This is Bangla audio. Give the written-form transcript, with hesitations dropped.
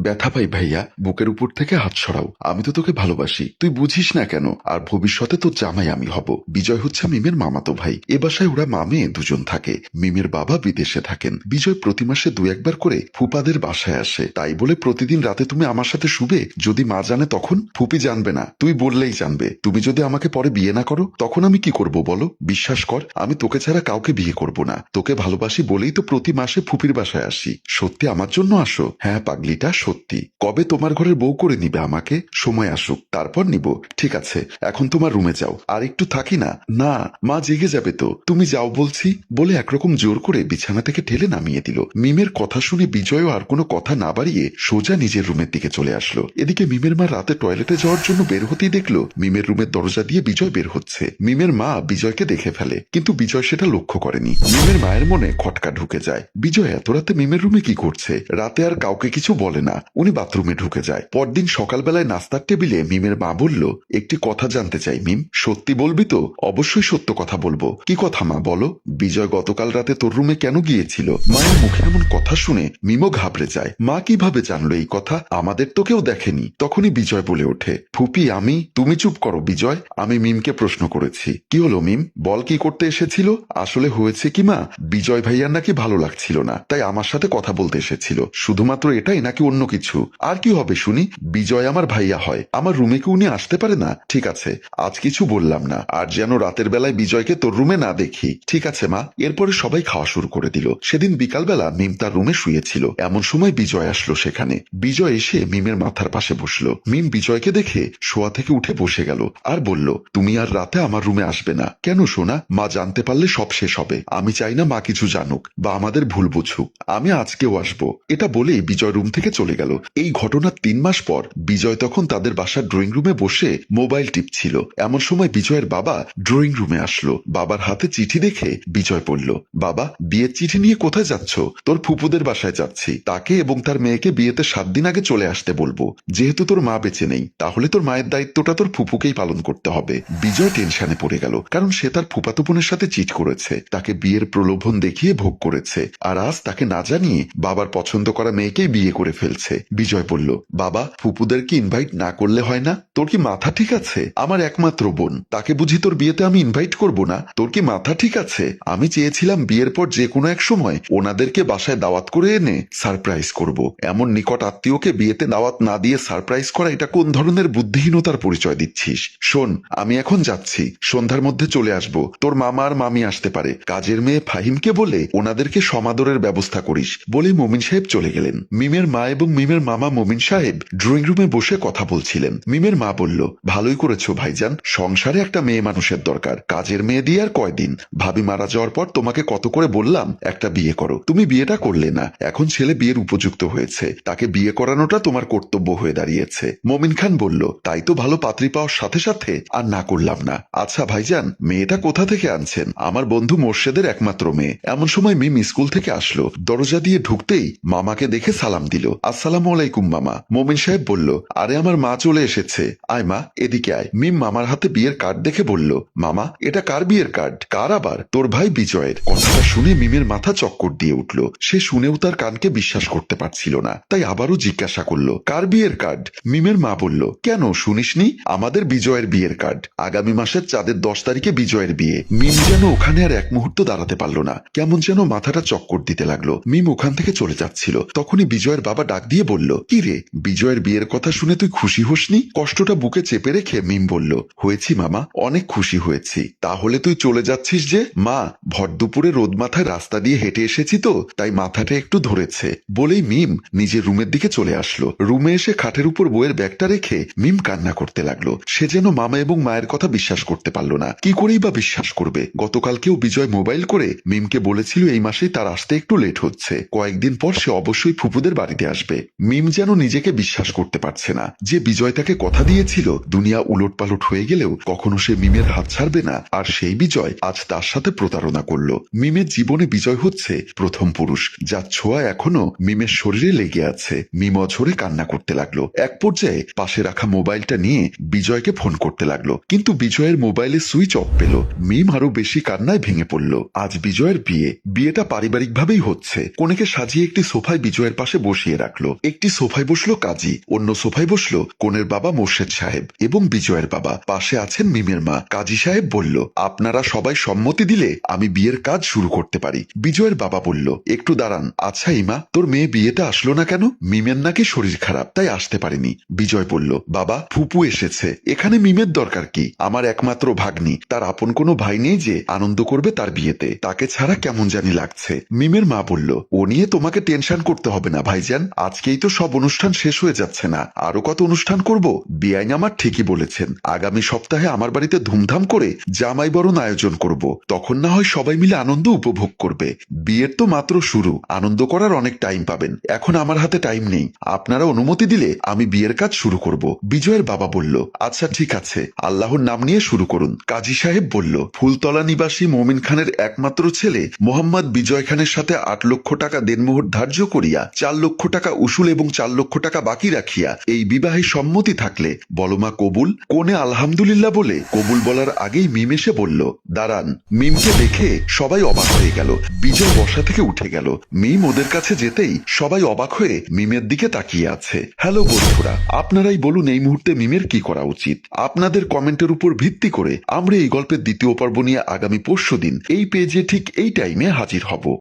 ব্যথা পাই ভাইয়া, বুকের উপর থেকে হাত সরাও। আমি তো তোকে ভালোবাসি, তুই বুঝিস না কেন? আর ভবিষ্যতে তোর জামাই আমি হব। বিজয় হচ্ছে মিমের মামাতো ভাই। এ বাসায় ওরা মামে দুজন থাকে। মিমের বাবা বিদেশে থাকেন। বিজয় প্রতি মাসে দু একবার করে ফুপাদের বাসায় আসে। তাই বলে প্রতিদিন রাতে তুমি আমার সাথে শুবে? যদি মা জানে তখন? ফুপি জানবে না, তুই বললেই জানবে। তুমি যদি আমাকে পরে বিয়ে না করো তখন আমি কি করব বলো? বিশ্বাস কর, আমি তোকে ছাড়া কাউকে বিয়ে করব না। তোকে ভালোবাসি বলেই তো প্রতি মাসে ফুপির বাসায় আসি। সত্যি আমার জন্য আসো? হ্যাঁ পাগলিটা, সত্যি। কবে তোমার ঘরের বউ করে নিবে আমাকে? সময় আসুক, তারপর নিব। ঠিক আছে, এখন তোমার রুমে যাও। আর একটু থাকি না? না, মা জেগে যাবে তো। তুমি যাও বলছি। বলে একরকম জোর করে বিছানা থেকে ঠেলে নামিয়ে দিল। মিমের কথা শুনে বিজয়ও আর কোনো কথা না বাড়িয়ে সোজা নিজের রুমের দিকে চলে আসলো। এদিকে মিমের মা রাতে টয়লেটে যাওয়ার জন্য বের হতেই দেখলো মিমের রুমের দরজা দিয়ে বিজয় বের হচ্ছে। মিমের মা বিজয়কে দেখে ফেলে, কিন্তু বিজয় সেটা লক্ষ্য করেনি। মিমের মায়ের মনে খটকা ঢুকে যায়, বিজয় এত রাতে মিমের রুমে কি করছে? রাতে আর কাউকে কিছু বলে না, উনি বাথরুমে ঢুকে যায়। পরদিন সকালবেলায় নাস্তার টেবিলে মিমের মা বলল, একটি কথা জানতে চাই মিম, সত্যি বলবি তো? অবশ্যই সত্য কথা বলবো। কি কথা মা, বলো। বিজয় গতকাল রাতে তোর রুমে কেন গিয়েছিল? মায়ের মুখে এমন কথা শুনে মিমও ঘাবড়ে যায়। মা কিভাবে জানলো এই কথা? আমাদের তো কেউ দেখেনি। তখনই বিজয় বলে ওঠে, ফুপি আমি। তুমি চুপ করো বিজয়, আমি মিমকে প্রশ্ন করেছি। কি হলো মিম, বল, কি করতে এসেছিল? আসলে হয়েছে কি মা, বিজয় ভাইয়ার নাকি ভালো লাগছিল না, তাই আমার সাথে কথা বলতে এসেছিল। শুধুমাত্র এটাই নাকি অন্য কিছু? আর কি হবে শুনি? বিজয় আমার ভাইয়া হয়, আমার রুমে কি উনি আসতে পারে না? ঠিক আছে, আজ কিছু বললাম না, আর যেন রাতের বেলায় বিজয়কে তোর রুমে না দেখি। ঠিক আছে মা। এরপরে সবাই খাওয়া শুরু করে দিল। সেদিন বিকালবেলা মিম তার রুমে শুয়েছিল, এমন সময় বিজয় আসলো সেখানে। বিজয় এসে মিমের মাথার পাশে বসলো। মিম বিজয়কে দেখে শোয়া থেকে উঠে বসে গেল আর বলল, তুমি আর রাতে আমার রুমে আসবে না। কেন সোনা? মা জানতে পারলে সব শেষ হবে। আমি চাই না মা কিছু জানুক বা আমাদের ভুল বুঝুক। আমি আজকেও আসবো। এটা বলেই বিজয় রুম থেকে চলে গেল। এই ঘটনার 3 মাস পর বিজয় তখন তাদের বাসার ড্রয়িং রুমে বসে মোবাইল টিপছিল। এমন সময় বিজয়ের বাবা ড্রয়িং রুমে আসলো। বাবার হাতে চিঠি দেখে বিজয় বলল, বাবা বিয়ের চিঠি নিয়ে কোথায় যাচ্ছ? তোর ফুপুদের বাসায় যাচ্ছি। তাকে এবং তার মেয়েকে বিয়েতে 7 দিন আগে চলে আসতে বলবো। যেহেতু তোর মা বেঁচে নেই, তাহলে তোর মায়ের দায়িত্বটা তোর ফুপুকেই পালন করতে হবে। বিজয় টেনশনে পড়ে গেল, কারণ সে তার ফুপাতো বোনের সাথে চিট করেছে, তাকে বিয়ের প্রলোভন দেখিয়ে ভোগ করেছে, আর আজ তাকে না জানিয়ে বাবার পছন্দ করা মেয়েকেই বিয়ে করে ফেলছে। বিজয় বলল, বাবা ফুপুদেরকে ইনভাইট না করলে হয় না? তোর কি মাথা ঠিক আছে? আমার একমাত্র বোন, তাকে বুঝি তোর বিয়েতে আমি ইনভাইট করব না? তোর কি মাথা ঠিক আছে? আমি চেয়েছিলাম বিয়ের পর যে কোনো এক সময় ওনাদেরকে বাসায় দাওয়াত করে এনে সারপ্রাইজ করব। এমন নিকট আত্মীয়কে বিয়েতে দাওয়াত না দিয়ে সারপ্রাইজ করা, এটা কোন ধরনের বুদ্ধিহীনতার পরিচয় দিচ্ছিস? শোন, আমি এখন যাচ্ছি, সন্ধ্যার মধ্যে চলে আসব। তোর মামা আর মামি আসতে পারে। কাজের মেয়ে ফাহিমকে বলে ওনাদেরকে সমাদরের ব্যবস্থা করিস। বলে মমিন সাহেব চলে গেলেন। মিমের মা এবং মিমের মামা মমিন সাহেব ড্রয়িং রুমে বসে কথা বলছিলেন। মিমের মা বলল, ভালোই করেছো ভাইজান, সংসারে একটা মেয়ে মানুষের দরকার। কাজের মেয়ে দিয়ে আর কয়দিন? ভাবি মারা যাওয়ার পর তোমাকে কত করে বললাম একটা বিয়ে করো, তুমি বিয়েটা করলে না। এখন ছেলে বিয়ের উপযুক্ত হয়েছে, তাকে বিয়ে করানোটা তোমার কর্তব্য হয়ে দাঁড়িয়েছে। মমিন খান বলল, তাই তো ভালো পাত্রী পাওয়ার সাথে সাথে আর না করলাম না। আচ্ছা ভাইজান, মেয়েটা কোথা থেকে আনছেন? আমার বন্ধু মোর্শেদের একমাত্র মেয়ে। এমন সময় মিম স্কুল থেকে আসলো। দরজা দিয়ে ঢুকতেই মামাকে দেখে সালাম দিল। আসসালামু আলাইকুম মামা। মমিন সাহেব বলল, আরে আমার মা চলে এসেছে, আয় মা এদিকে আয়। মিম মামার হাতে বিয়ের কার্ড দেখে বলল, মামা এটা কার বিয়ের কার্ড? কার আবার? তোর ভাই বিজয়ের। কথাটা শুনে মিমের মাথা চক্কর দিয়ে উঠল। সে শুনেও তার কানকে বিশ্বাস করতে পারছিল না, তাই আবারও জিজ্ঞাসা করলো, কার বিয়ের কার্ড? মিমের মা বলল, কেন শুনিসনি? আমাদের বিজয়ের বিয়ের কার্ড। আগামী মাসের চাঁদের 10 তারিখে বিজয়ের বিয়ে। মিম যেন ওখানে আর এক মুহূর্ত দাঁড়াতে পারল না, কেমন যেন মাথাটা চক্কর দিতে লাগলো। মিম ওখান থেকে চলে যাচ্ছিল, তখনই বিজয়ের বাবা ডাক দিয়ে বলল, কি রে, বিজয়ের বিয়ের কথা শুনে তুই খুশি হসনি? কষ্টটা বুকে চেপে রেখে মিম বলল, হয়েছি মামা, অনেক খুশি হয়েছি। তাহলে তুই চলে যাচ্ছিস যে? মা, ভর দুপুরে রোদ মাথায় রাস্তা দিয়ে হেঁটে এসেছি তো, তাই মাথাটা একটু ধরেছে। বলেই মিম নিজের রুমের দিকে চলে আসলো। রুমে এসে খাটের উপর বইয়ের ব্যাগটা রেখে মিম কান্না করতে লাগলো। সে যেন মামা এবং মায়ের কথা বিশ্বাস করতে পারল না। কি করেই বা বিশ্বাস করবে? গতকালকেও বিজয় মোবাইল করে মিমকে বলেছিল এই মাসেই তার আসতে একটু লেট হচ্ছে, কয়েকদিন পর সে অবশ্যই ফুপুদের বাড়িতে আসবে। মিম যেন নিজেকে বিশ্বাস করতে পারছে না যে বিজয় তাকে কথা দিয়েছিল দুনিয়া উলটপালট হয়ে গেলেও কখনো সে মিমের হাত ছাড়বে না, আর সেই বিজয় আজ তার সাথে প্রতারণা করলো। মিমের জীবনে বিজয় হচ্ছে প্রথম পুরুষ, যার ছোঁয়া এখনো মিমের শরীরে লেগে আছে। মিম অঝরে কান্না করতে লাগলো। এক পর্যায়ে পাশে রাখা মোবাইলটা নিয়ে বিজয়কে ফোন করতে লাগলো, কিন্তু বিজয়ের মোবাইলে সুইচ অফ পেল। মিম আরো বেশি কান্নায় ভেঙে পড়ল। আজ বিজয়ের বিয়ে। বিয়েটা পারিবারিক ভাবেই হচ্ছে। কনেকে সাজিয়ে একটি সোফায় বিজয়ের পাশে বসিয়ে রাখলো। একটি সোফায় বসলো কাজী, অন্য সোফায় বসলো কনের বাবা মোর্শেদ সাহেব এবং বিজয়ের বাবা, পাশে আছেন মিমের মা। কাজী সাহেব বলল, আপনারা সবাই সম্মতি দিলে আমি বিয়ের কাজ শুরু করতে পারি। বিজয়ের বাবা বলল, একটু দাঁড়ান, আচ্ছা ইমা, তোর মেয়ে বিয়েতে আসলো না কেন? মিমের নাকি শরীর খারাপ, তাই আসতে পারেনি। বিজয় বলল, বাবা ফুপু এসেছে, এখানে মিমের দরকার কি? আমার একমাত্র ভাগ্নি, তার আপন কোনো ভাই নেই যে আনন্দ করবে তার বিয়েতে, তাকে ছাড়া কেমন জানি লাগছে। মিমের মা বলল, ও নিয়ে তোমাকে টেনশন করতে হবে না ভাইজান, আজকেই তো সব অনুষ্ঠান শেষ হয়ে যাচ্ছে না, আরো কত অনুষ্ঠান করব? বিআইন আমার ঠিকই বলেছেন, আগামী সপ্তাহে আমার বাড়িতে ধুমধাম করে জামাই বরণ আয়োজন করব, তখন না হয় সবাই মিলে আনন্দ উপভোগ করবে। বিয়ের তো মাত্র শুরু, আনন্দ করার অনেক টাইম পাবেন, এখন আমার হাতে টাইম নেই, আপনারা অনুমতি দিলে আমি বিয়ের কাজ শুরু করব। বিজয়ের বাবা বলল, আচ্ছা ঠিক আছে, আল্লাহর নাম নিয়ে শুরু করুন। কাজী সাহেব বলল, ফুলতলা নিবাসী মোমিন খানের একমাত্র ছেলে মোহাম্মদ বিজয় খানের সাথে 8 লক্ষ টাকা দেনমোহর ধার্য করিয়া 4 লক্ষ টাকা উসুল এবং 4 লক্ষ টাকা বাকি রাখিয়া এই বিবাহে সম্মতি থাকলে বলমা কবুল। কোনে আলহামদুলিল্লাহ বলে কবুল বলার আগেই মিম এসে বলল, দাঁড়ান। মিমকে দেখে সবাই অবাক হয়ে গেল। বিজয় বসা থেকে উঠে গেল। মিম ওদের কাছে যেতেই সবাই অবাক হয়ে মিমের দিকে তাকিয়ে আছে। হ্যালো বন্ধুরা, আপনারাই বলুন এই মুহূর্তে মিমের কি করা উচিত? আপনাদের কমেন্টের উপর ভিত্তি করে আমরা এই গল্পের দ্বিতীয় পর্ব নিয়ে আগামী পরশুদিন এই পেজে ঠিক এই টাইমে হাজির হব।